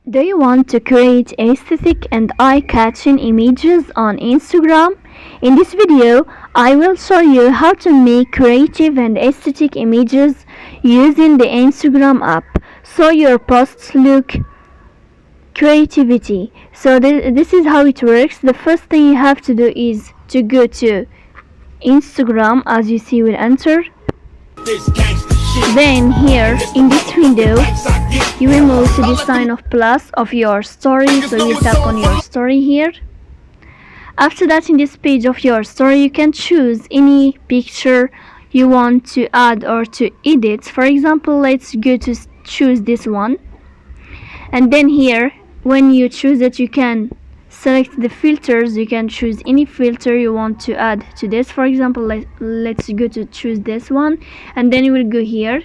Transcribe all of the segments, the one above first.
Do you want to create aesthetic and eye-catching images on Instagram? In this video, I will show you how to make creative and aesthetic images using the Instagram app so your posts look creativity. So this is how it works. The first thing you have to do is to go to Instagram. As you see, we'll enter. Then here in this window you will move to the sign of plus of your story, so you tap on your story here. After that, in this page of your story, you can choose any picture you want to add or to edit. For example, let's go to choose this one, and then here when you choose it, you can select the filters. You can choose any filter you want to add to this. For example, let's go to choose this one, and then you will go here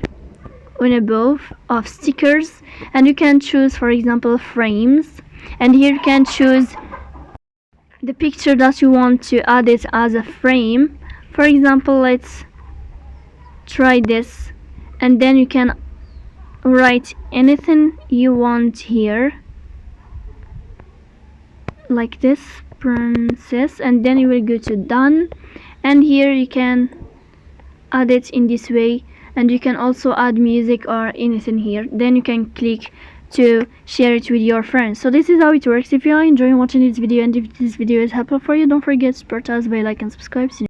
on above of stickers, and you can choose, for example, frames, and here you can choose the picture that you want to add it as a frame. For example, let's try this, and then you can write anything you want here, like this, princess, and then you will go to done, and here you can add it in this way, and you can also add music or anything here. Then you can click to share it with your friends. So this is how it works. If you are enjoying watching this video, and if this video is helpful for you, don't forget to support us by like and subscribe.